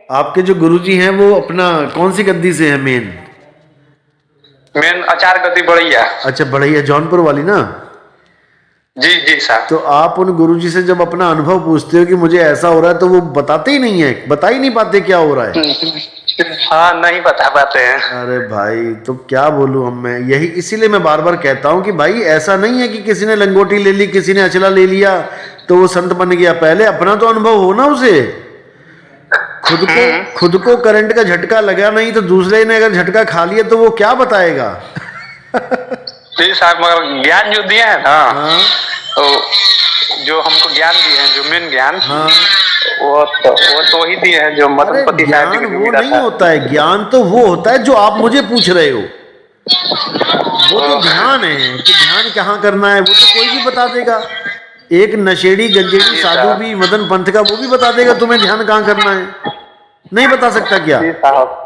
आपके जो गुरुजी हैं वो अपना कौन सी गद्दी से है मेन? मेन आचार गद्दी बढ़िया। अच्छा, बढ़िया, जौनपुर वाली ना? जी जी साहब। तो आप उन गुरुजी से जब अपना अनुभव पूछते हो कि मुझे ऐसा हो रहा है, तो वो बताते ही नहीं है, बता ही नहीं पाते क्या हो रहा है। हाँ, नहीं बता पाते हैं। अरे भाई, तो क्या बोलूं हम, मैं यही इसीलिए मैं बार बार कहता हूं कि भाई ऐसा नहीं है कि किसी ने लंगोटी ले ली, किसी ने अचला ले लिया तो वो संत बन गया। पहले अपना तो अनुभव हो ना उसे। खुद को करंट का झटका लगा नहीं तो दूसरे ने अगर झटका खा लिया तो वो क्या बताएगा। जी साहब, मगर ज्ञान जो दिए हैं ना, हाँ तो जो हमको ज्ञान दिए हैं, जो मेन ज्ञान, हाँ। वो तो ही दिए हैं जो अरे मदनपति साहब जी ज्ञान को जो वो मिला नहीं था। होता है, ज्ञान तो वो होता है जो आप मुझे पूछ रहे हो। वो तो ध्यान है कि ध्यान कहाँ करना है, वो तो कोई भी बता देगा। एक नशेड़ी गंजेड़ी जी साधु साहब। भी मदन पंथ का, वो भी बता देगा तुम्हें ध्यान कहाँ करना है। नहीं बता सकता क्या? जी साहब।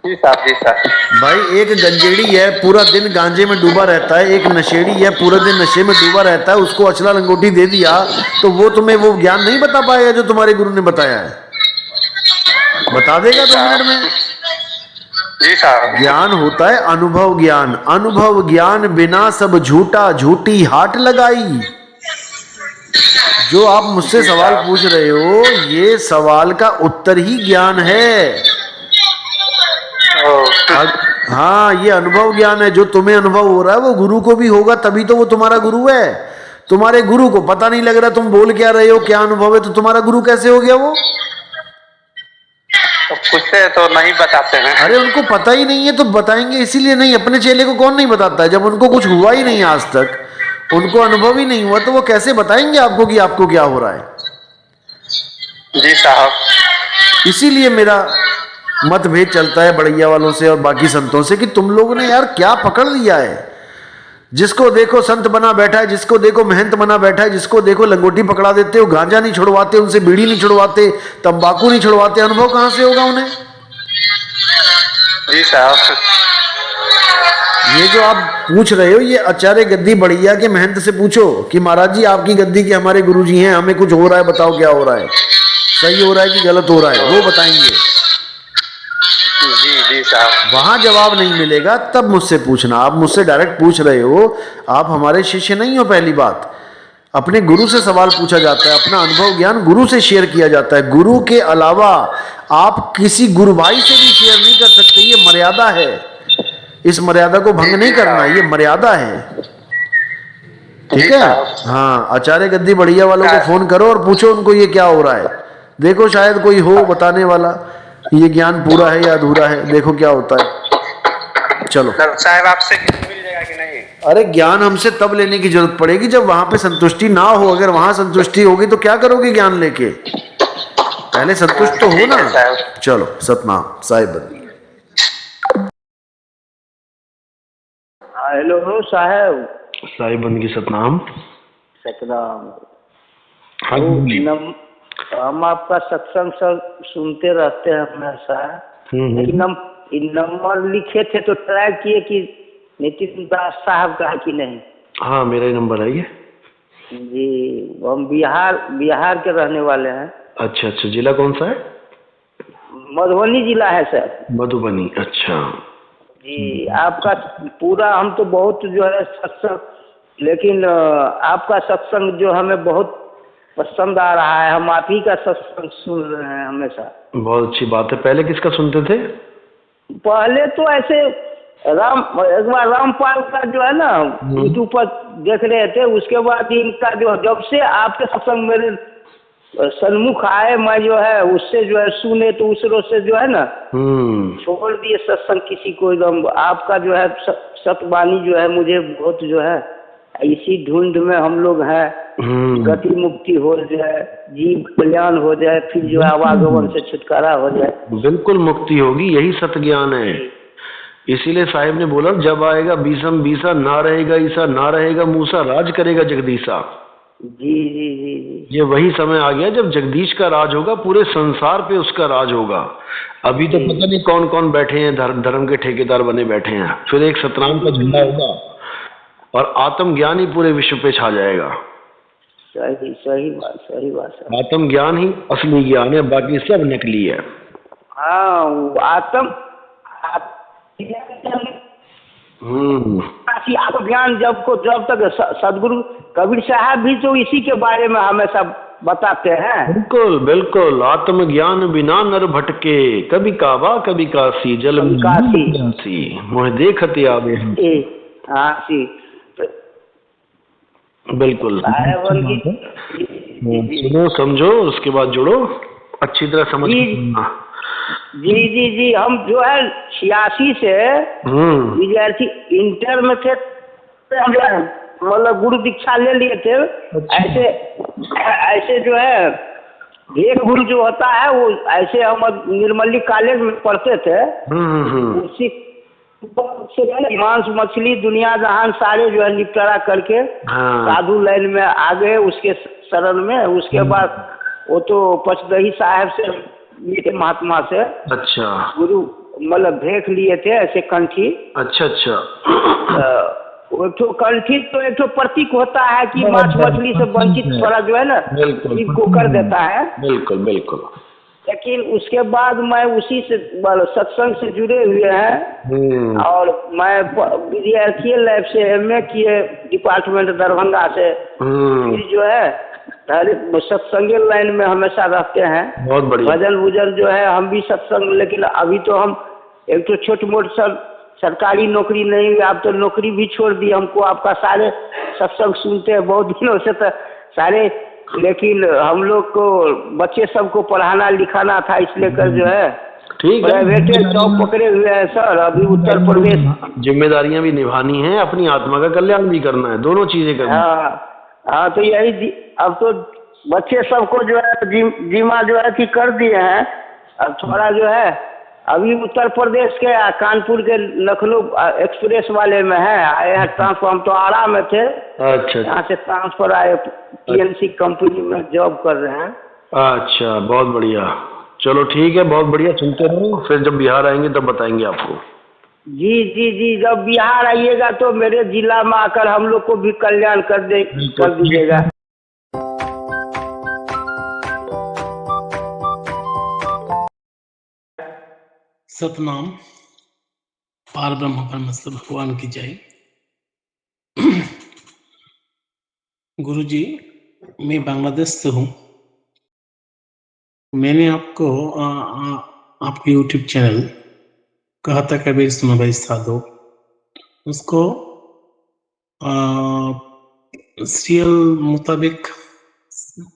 जी साहब। जी साहब। भाई एक गंजेड़ी है पूरा दिन गांजे में डूबा रहता है, एक नशेड़ी है पूरा दिन नशे में डूबा रहता है, उसको अचला लंगोटी दे दिया तो वो तुम्हें वो ज्ञान नहीं बता पाएगा जो तुम्हारे गुरु ने बताया है। बता देगा जी 2 मिनट में। साहब। जी साहब। ज्ञान होता है अनुभव ज्ञान, अनुभव ज्ञान बिना सब झूठा, झूठी हाट लगाई। जो आप मुझसे जी सवाल साहब। पूछ रहे हो, ये सवाल का उत्तर ही ज्ञान है। हाँ, ये अनुभव ज्ञान है। जो तुम्हें अनुभव हो रहा है वो गुरु को भी होगा, तभी तो वो तुम्हारा गुरु है। तुम्हारे गुरु को पता नहीं लग रहा तुम बोल क्या रहे हो, क्या अनुभव है, तो तुम्हारा गुरु कैसे हो गया वो? तो पूछते तो नहीं बताते हैं। अरे उनको पता ही नहीं है तो बताएंगे इसीलिए नहीं। अपने चेले को कौन नहीं बताता है? जब उनको कुछ हुआ ही नहीं आज तक, उनको अनुभव ही नहीं हुआ, तो वो कैसे बताएंगे आपको कि आपको क्या हो रहा है। जी साहब। इसीलिए मेरा मतभेद चलता है बड़ैया वालों से और बाकी संतों से कि तुम लोगों ने यार क्या पकड़ लिया है। जिसको देखो संत बना बैठा है, जिसको देखो महंत बना बैठा है, जिसको देखो लंगोटी पकड़ा देते हो, गांजा नहीं छुड़वाते, उनसे बीड़ी नहीं छुड़वाते, तंबाकू नहीं छुड़वाते, अनुभव कहां से होगा उन्हें? जी साहब। ये जो आप पूछ रहे हो, ये आचार्य गद्दी बढ़िया के महंत से पूछो कि महाराज जी आपकी गद्दी के हमारे गुरुजी हैं, हमें कुछ हो रहा है, बताओ क्या हो रहा है, सही हो रहा है कि गलत हो रहा है, वो बताएंगे। जी जी साहब। वहां जवाब नहीं मिलेगा तब मुझसे पूछना। आप मुझसे डायरेक्ट पूछ रहे हो, आप हमारे शिष्य नहीं हो। पहली बात, अपने गुरु से सवाल पूछा जाता है, अपना अनुभव ज्ञान गुरु से शेयर किया जाता है। गुरु के अलावा आप किसी गुरु भाई से भी शेयर नहीं कर सकते, ये मर्यादा है। इस मर्यादा को भंग नहीं करना, ये मर्यादा है। ठीक है? हाँ, आचार्य गद्दी बढ़िया वालों को फोन करो और पूछो उनको ये क्या हो रहा है। देखो शायद कोई हो बताने वाला, ये ज्ञान पूरा है या अधूरा है, देखो क्या होता है। चलो साहब, आपसे मिल जाएगा कि नहीं? अरे ज्ञान हमसे तब लेने की जरूरत पड़ेगी जब वहां पे संतुष्टि ना हो। अगर वहां संतुष्टि होगी तो क्या करोगे ज्ञान लेके? पहले संतुष्ट तो हो ना। चलो, सतनाम साहिब बंदी। हेलो साहब। साहिब बंदी सतनाम। सतराम। हाँ हम आपका सत्संग सब सुनते रहते हैं हमेशा, लेकिन हम नंबर लिखे थे तो ट्राई किए कि नितिन दास साहब का है कि नहीं। हाँ, मेरा ही नंबर है ये। जी, हम बिहार के रहने वाले हैं। अच्छा अच्छा, जिला कौन सा है? मधुबनी जिला है सर। मधुबनी, अच्छा जी, आपका पूरा हम तो बहुत जो है सत्संग, लेकिन आपका सत्संग जो हमें बहुत पसंद आ रहा है। हम आप ही का सत्संग सुन रहे हैं हमेशा। बहुत अच्छी बात है। पहले किसका सुनते थे? पहले तो ऐसे एक बार रामपाल का जो है ना यूट्यूब पर देख रहे थे, उसके बाद इनका जो जब से आपके सत्संग मेरे सन्मुख आए, मैं जो है उससे जो है सुने तो उस रोज से जो है ना छोड़ दिए सत्संग किसी को। एकदम आपका जो है सतवाणी जो है मुझे बहुत जो है, इसी ढूंढ में हम लोग हैं, गति मुक्ति हो जाए, जीव कल्याण हो जाए, फिर जो है आवागमन से छुटकारा हो जाए। बिल्कुल मुक्ति होगी, यही सत्य ज्ञान है। इसीलिए साहिब ने बोला जब आएगा बीसम बीसा, ना रहेगा ईसा, ना रहेगा मूसा, राज करेगा जगदीशा। जी जी जी जी, ये वही समय आ गया जब जगदीश का राज होगा, पूरे संसार पे उसका राज होगा। अभी तो पता नहीं कौन कौन बैठे हैं, धर्म के ठेकेदार बने बैठे हैं। फिर एक सतनाम का झंडा होगा और आत्म ज्ञान ही पूरे विश्व पे छा जाएगा। सही सही बात, सही बात। आत्म ज्ञान ही असली ज्ञान है, बाकी सब नकली है। हाँ वो हम्म। आत्मज्ञान जब तक सदगुरु कबीर साहब भी तो इसी के बारे में हमेशा बताते हैं। बिल्कुल बिल्कुल, आत्मज्ञान बिना नर भटके, कभी काबा कभी काशी, जल कभी में काशी। काशी मोह देखते आवे हम। हाँ जी, बिल्कुल, साहेबन की सुनो समझो उसके बाद जुड़ो, अच्छी तरह समझ जी के सुनना। जी हम जो है 86 से विद्यार्थी इंटर में थे, हम जो है मतलब गुरु दीक्षा ले लिए थे। ऐसे ऐसे जो है एक गुरु जो होता है वो ऐसे हम निर्मली कॉलेज में पढ़ते थे। उसी से मांस मछली दुनिया जहान सारे जो है निपटारा करके साधु लाइन में आ गए उसके शरण में। उसके बाद वो तो पचदही साहब से मिले, महात्मा से। अच्छा, गुरु मतलब भेंट लिए थे ऐसे कंठी। अच्छा अच्छा। वो तो कंठी तो एक तो प्रतीक होता है कि मांस मछली से वंचित थोड़ा जो है ना इनको कर देता है। बिल्कुल बिल्कुल। लेकिन उसके बाद मैं उसी से सत्संग से जुड़े हुए हैं। और मैं विद्यार्थी लाइफ से एमए किए डिपार्टमेंट दरभंगा से। फिर जो है सत्संग लाइन में हमेशा रहते हैं। बहुत बढ़िया। भजन वुजन जो है हम भी सत्संग, लेकिन अभी तो हम एक तो छोट मोट सरकारी नौकरी नहीं हुई, आप तो नौकरी भी छोड़ दी हमको। आपका सारे सत्संग सुनते हैं बहुत दिनों से तो सारे, लेकिन हम लोग को बच्चे सबको पढ़ाना लिखाना था, इसलिए कर जो है ठीक है, प्राइवेट जॉब पकड़े हुए हैं सर। अभी उत्तर प्रदेश जिम्मेदारियां भी निभानी है, अपनी आत्मा का कल्याण भी करना है, दोनों चीजें करनी है। हाँ तो यही अब तो बच्चे सबको जो है जिम्मा जो है कि कर दिए हैं। अब थोड़ा जो है अभी उत्तर प्रदेश के कानपुर के लखनऊ एक्सप्रेस वाले में है आए हैं ट्रांसफर। हम तो आरा में थे, अच्छा, यहाँ से ट्रांसफर आए, पीएनसी कंपनी में जॉब कर रहे हैं। अच्छा, बहुत बढ़िया। चलो ठीक है, बहुत बढ़िया, सुनते रहो, फिर जब बिहार आएंगे तब बताएंगे आपको। जी जब बिहार आइएगा तो मेरे जिला में आकर हम लोग को भी कल्याण कर दीजिएगा। सतनाम, पार ब्रह्म परमेश्वर भगवान की जय। गुरुजी, मैं बांग्लादेश से हूँ। मैंने आपको आपके यूट्यूब चैनल कहता कबीर सुनो भाई साधो, उसको सीरियल मुताबिक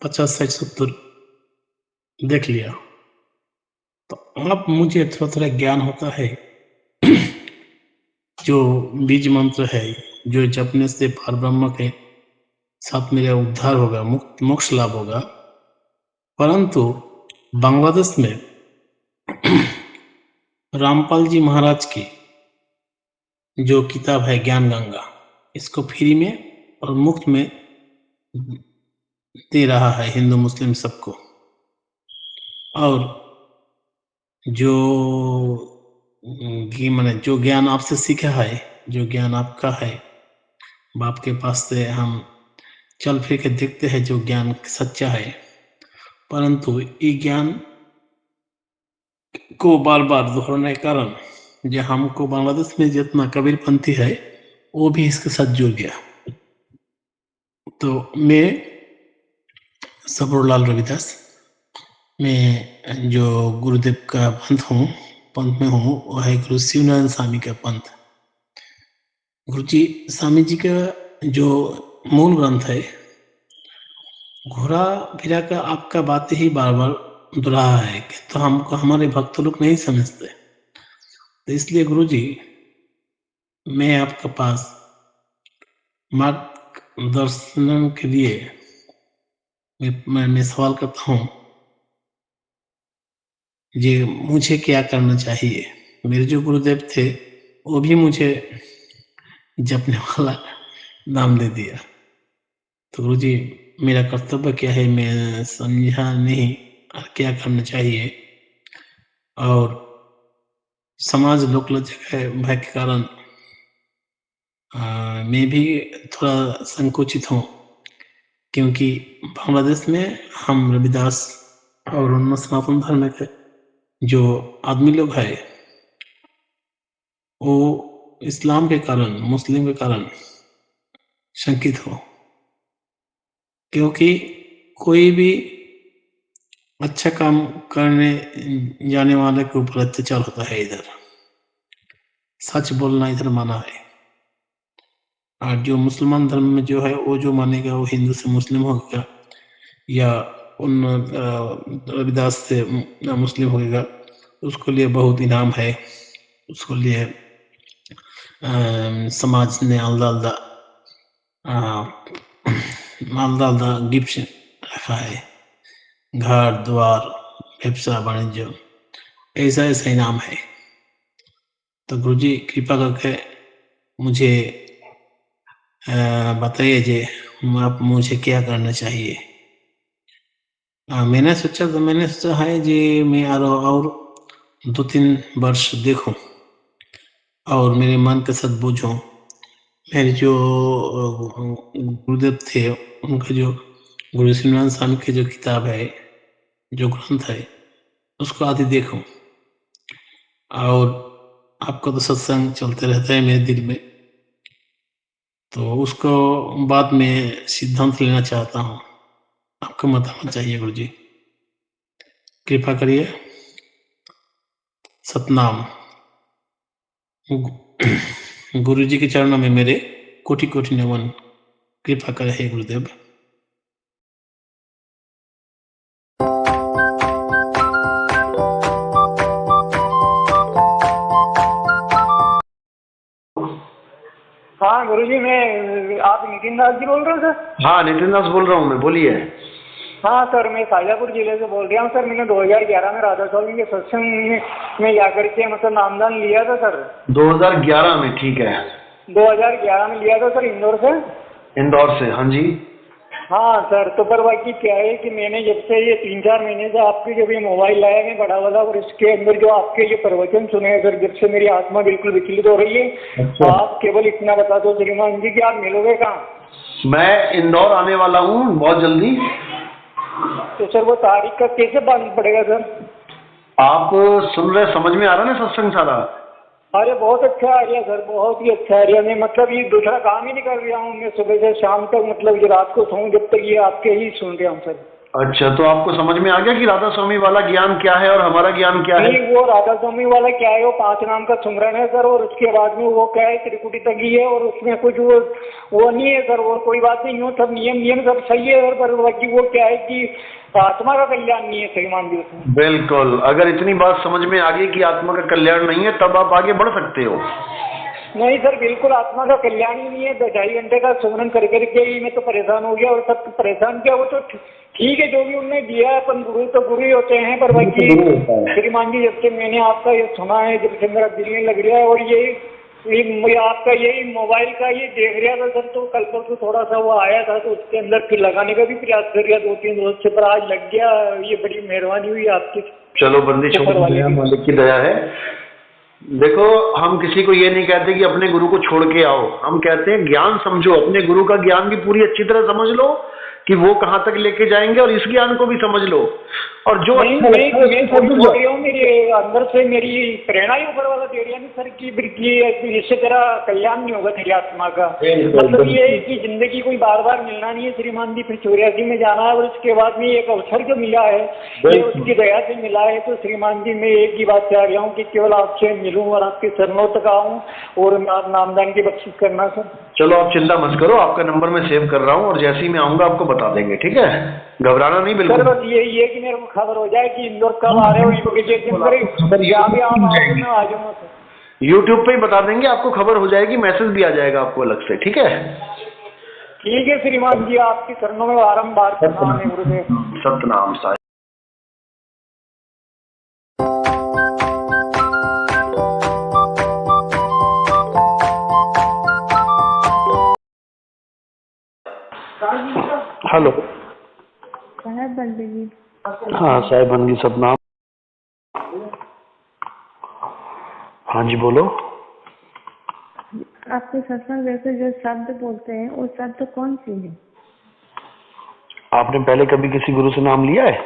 50-70 देख लिया। तो अब मुझे थोड़ा थोड़ा ज्ञान होता है जो बीज मंत्र है, जो जपने से पार ब्रह्म के साथ मेरा उद्धार होगा, मोक्ष लाभ होगा। परंतु बांग्लादेश में रामपाल जी महाराज की जो किताब है ज्ञान गंगा, इसको फ्री में और मुफ्त में दे रहा है हिंदू मुस्लिम सबको। और जो मैंने जो ज्ञान आपसे सीखा है, जो ज्ञान आपका है, बाप के पास से हम चल फिर के देखते हैं जो ज्ञान सच्चा है। परंतु ये ज्ञान को बार बार दोहराने के कारण जो हमको बांग्लादेश में जितना कबीरपंथी है वो भी इसके साथ जुड़ गया। तो मैं सबरूलाल रविदास, मैं जो गुरुदेव का पंथ में हूँ, वो है गुरु शिवनारायण स्वामी का पंथ। गुरु जी स्वामी जी का जो मूल ग्रंथ है, घोड़ा फिरा का आपका बात ही बार बार दोहरा है कि तो हमको हमारे भक्त लोग नहीं समझते। तो इसलिए गुरु जी मैं आपके पास मार्गदर्शन के लिए मैं सवाल करता हूँ, ये मुझे क्या करना चाहिए। मेरे जो गुरुदेव थे वो भी मुझे जपने वाला नाम दे दिया। तो गुरु जी मेरा कर्तव्य क्या है, मैं समझा नहीं और क्या करना चाहिए। और समाज लोक भय के कारण मैं भी थोड़ा संकुचित हूँ, क्योंकि बांग्लादेश में हम रविदास और उनमें सनातन धर्म के जो आदमी लोग है वो इस्लाम के कारण, मुस्लिम के कारण शंकित हो, क्योंकि कोई भी अच्छा काम करने जाने वाले के ऊपर अत्याचार होता है इधर। सच बोलना इधर मना है। और जो मुसलमान धर्म में जो है वो जो मानेगा वो हिंदू से मुस्लिम होगा या उन रविदास से मुस्लिम होगा, उसको लिए बहुत इनाम है, उसको लिए समाज ने आलदा आलदा गिफ्ट रखा है, घर द्वार, व्यवसाय वाणिज्य, ऐसा ऐसा इनाम है। तो गुरुजी कृपा करके मुझे बताइए जे आप मुझे क्या करना चाहिए। मैंने सोचा है जे मैं और 2-3 वर्ष देखूं और मेरे मन के साथ बूझूं। मेरे जो गुरुदेव थे उनका जो गुरु श्रीनिवास स्वामी की जो किताब है, जो ग्रंथ है, उसको आदि देखूं। और आपका तो सत्संग चलते रहता है मेरे दिल में, तो उसको बाद में सिद्धांत लेना चाहता हूँ। आपका मतामत चाहिए गुरुजी, कृपा करिए। सतनाम। गुरु जी के चरणों में मेरे कोटि कोटि नमन। कृपा करे हे गुरुदेव। हाँ गुरुजी, मैं आप नितिन दास जी बोल रहे हो सर? हाँ नितिन दास बोल रहा हूँ मैं, बोलिए। हाँ सर, मैं शाजापुर जिले से बोल रहा हूँ सर। मैंने 2011 में राधा स्वामी के सत्संग में जाकर के मतलब नामदान लिया था सर। 2011 में? ठीक है। 2011 में लिया था सर, इंदौर से। इंदौर से, हाँ जी। हाँ सर, तो पर बाकी क्या है कि मैंने जब से ये 3-4 महीने से आपके जब ये मोबाइल लाया मैं बड़ा वाला, और इसके अंदर जो आपके ये प्रवचन सुने हैं सर, जब से मेरी आत्मा बिल्कुल विचलित हो रही है। अच्छा। आप केवल इतना बता दो श्रीमान जी कि आप मिलोगे कहाँ? मैं इंदौर आने वाला हूँ बहुत जल्दी। तो सर वो तारीख का कैसे मालूम पड़ेगा सर? आप सुन रहे, समझ में आ रहा है ना सत्संग सारा? अरे बहुत अच्छा आ रहा सर, बहुत ही अच्छा आ रहा। मैं मतलब ये दूसरा काम ही नहीं कर रहा हूँ, मैं सुबह से शाम तक मतलब ये रात को सोऊं जब तक ये आपके ही सुन रहा हूँ सर। अच्छा, तो आपको समझ में आ गया कि राधा स्वामी वाला ज्ञान क्या है और हमारा ज्ञान क्या है? नहीं, वो राधा स्वामी वाला क्या है, वो 5 नाम का सुमरन है सर, और उसके बाद में वो क्या है त्रिकुटी तकी है, और उसमें कुछ वो नहीं है सर। वो कोई बात नहीं, यूँ सब नियम सब सही है सर, पर बाकी वो क्या है कि आत्मा का कल्याण नहीं है श्रीमान जी उसमें। बिल्कुल, अगर इतनी बात समझ में आ गई कि आत्मा का कल्याण नहीं है तब आप आगे बढ़ सकते हो। नहीं सर, बिल्कुल आत्मा का कल्याण ही नहीं है। 2-2.5 घंटे का सुमरन कर करके ही मैं तो परेशान हो गया, और सब परेशान किया। वो तो ठीक है जो भी उन्होंने दिया है, अपन गुरु तो गुरु ही होते हैं, पर बाकी श्रीमान जी जब से मैंने आपका ये सुना है, जब से मेरा दिल नहीं लग रहा है, और ये आपका यही मोबाइल का ये देख रहा था सर, तो कल परसों थोड़ा सा वो आया था, तो उसके अंदर फिर लगाने का भी प्रयास कर रहा 2-3 रोज से, पर आज लग गया। ये बड़ी मेहरबानी हुई आपकी। चलो बंदी छोड़ दिया, मालिक की दया है। देखो, हम किसी को ये नहीं कहते कि अपने गुरु को छोड़ के आओ, हम कहते हैं ज्ञान समझो, अपने गुरु का ज्ञान भी पूरी अच्छी तरह समझ लो कि वो कहाँ तक लेके जाएंगे, और इस ज्ञान को भी समझ लो। और जो मैं मेरे अंदर से मेरी प्रेरणा ही ऊपर वाला दे रहा है सर की इससे तेरा कल्याण नहीं होगा तेरी आत्मा का। मतलब ये है कि जिंदगी कोई बार बार मिलना नहीं है श्रीमान जी, फिर 84 में जाना है, और उसके बाद में एक अवसर जो मिला है ये उसकी दया से मिला है। तो श्रीमान जी मैं एक ही बात चाह रहा हूँ कि केवल आपसे मिलूं और आपके चरणों तक आऊँ, और आप नामदान की बख्शिश करना सर। चलो आप चिंता मत करो, आपका नंबर मैं सेव कर रहा हूँ, और जैसे ही मैं आऊंगा आपको बता देंगे, ठीक है? घबराना नहीं बिल्कुल। सर बस यही है कि मेरे को खबर हो जाए कि इंदौर कब आ रहे हो, यहाँ भी आप आओगे मैं आ जाऊंगा सर। यूट्यूब पे ही बता देंगे, आपको खबर हो जाएगी, मैसेज भी आ जाएगा आपको अलग से, ठीक है? ठीक है श्रीमान जी, आपके चरणों में बारम्बार प्रणाम है गुरुदेव। सतनाम साहिब। हेलो साहब बंदे जी। हाँ साहिब बंदी सतनाम। हाँ जी बोलो। आपके सत्संग जैसे जो शब्द बोलते हैं वो शब्द कौन सी है? आपने पहले कभी किसी गुरु से नाम लिया है?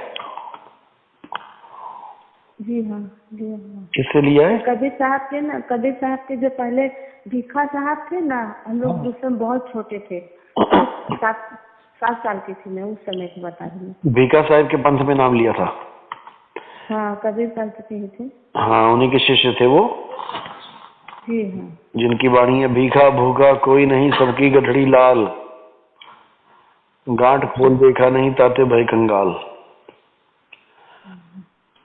जी हाँ लिया हुआ। किससे लिया है? कबीर साहब के ना, कबीर साहब के जो पहले भीखा साहब थे ना, हम लोग उस समय बहुत छोटे थे, 7 साल की थी मैं उस समय की बता रही हूँ। भीखा साहब के पंथ में नाम लिया था? हाँ कबीर पंथ के ही थे। हाँ, उन्हीं के शिष्य थे वो, जी हाँ। जिनकी वाणी है, भीखा भूखा कोई नहीं सबकी गठड़ी लाल, गांठ खोल देखा नहीं ताते भय कंगाल।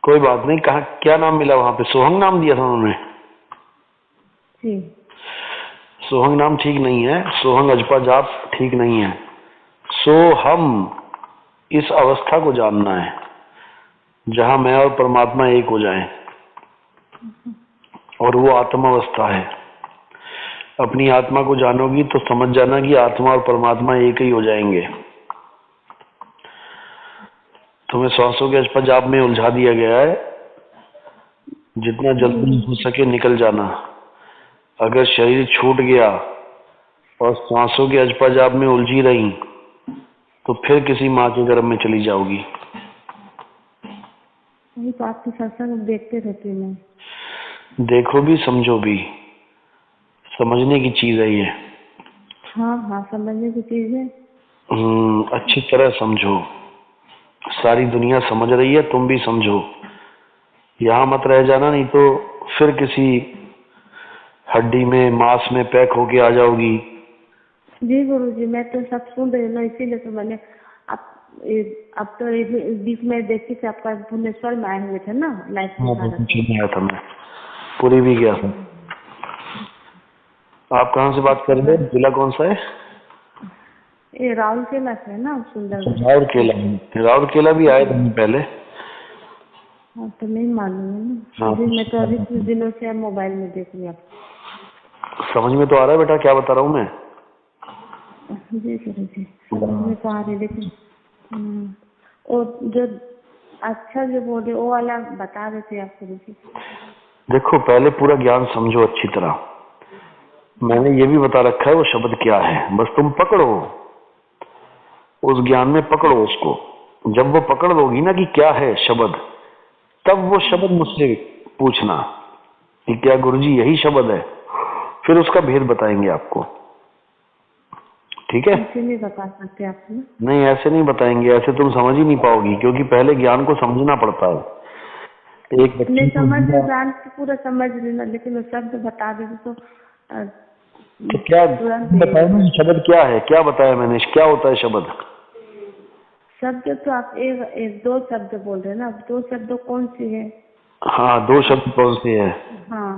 कोई बात नहीं। कहा क्या नाम मिला वहां पे? सोहंग नाम दिया था उन्होंने? जी। सोहंग नाम ठीक नहीं है, सोहंग अजपा जाप ठीक नहीं है। सो हम इस अवस्था को जानना है जहां मैं और परमात्मा एक हो जाएं, और वो आत्म अवस्था है। अपनी आत्मा को जानोगी तो समझ जाना कि आत्मा और परमात्मा एक ही हो जाएंगे। तुम्हें सांसों के अजपा जाप में उलझा दिया गया है, जितना जल्दी हो सके निकल जाना। अगर शरीर छूट गया और सांसों के अजपा जाप में उलझी रही तो फिर किसी माँ के गर्भ में चली जाओगी। वही तो आपकी सत्संग देखते रहती हूँ मैं। देखो भी समझो भी, समझने की चीज है ये। हाँ हाँ समझने की चीज है। अच्छी तरह समझो। सारी दुनिया समझ रही है, तुम भी समझो। यहाँ मत रह जाना, नहीं तो फिर किसी हड्डी में मांस में पैक होके आ जाओगी। जी गुरुजी, मैं तो सब सुन रही हूँ ना, इसीलिए तो मैंने अब तो बीच में देखी थी आपका भुवनेश्वर में आए हुए थे ना, लाइफ में आया था मैं, पूरी भी गया था। आप कहाँ से बात कर रहे हैं? जिला कौन सा है? ये राउरकेला से ना, सुंदरगढ़। राउरकेला भी आए थे पहले। हाँ तो नहीं मालूम है ना। हाँ। अभी मैं तो अभी कुछ दिनों से मोबाइल में देख रही हूँ। समझ में तो आ रहा है बेटा क्या बता रहा हूँ मैं? जी गुरुजी समझ में तो आ रही, लेकिन और जो अच्छा जो बोले वो वाला बता देते आप गुरुजी। देखो, पहले पूरा ज्ञान समझो अच्छी तरह। मैंने ये भी बता रखा है वो शब्द क्या है, बस तुम पकड़ो उस ज्ञान में, पकड़ो उसको। जब वो पकड़ लोगी ना कि क्या है शब्द, तब वो शब्द मुझसे पूछना कि क्या गुरुजी यही शब्द है, फिर उसका भेद बताएंगे आपको। ठीक है? ऐसे नहीं बता सकते आप ना? नहीं, ऐसे नहीं बताएंगे, ऐसे तुम समझ ही नहीं पाओगी, क्योंकि पहले ज्ञान को समझना पड़ता है। एक नहीं समझ ज्ञान तो पूरा समझ लेना, लेकिन वो शब्द बता देते तो क्या बताया ना, शब्द क्या है, क्या बताया मैंने, क्या होता है शब्द? शब्द तो आप एक 2 शब्द बोल रहे हैं ना, 2 शब्द कौन सी है? हाँ, 2 शब्द कौन से है? हाँ,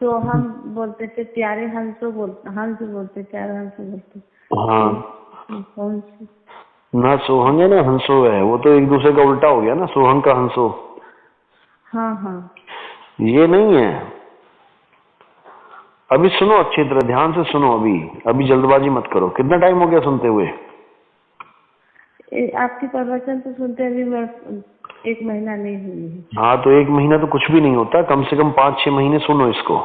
सोहम बोलते थे, प्यारे हंस बोलते, प्यारे हंस बोलते। हाँ, कौन सी? ना सोहंग है ना हंसो है, वो तो एक दूसरे का उल्टा हो गया ना, सोहंग का हंसो। हाँ हाँ ये नहीं है। अभी सुनो अच्छी तरह, ध्यान से सुनो। अभी जल्दबाजी मत करो। कितना टाइम हो गया सुनते हुए? आपकी प्रवचन तो सुनते अभी मैं 1 महीना नहीं हुई है। हाँ, तो 1 महीना तो कुछ भी नहीं होता, कम से कम 5-6 महीने सुनो इसको।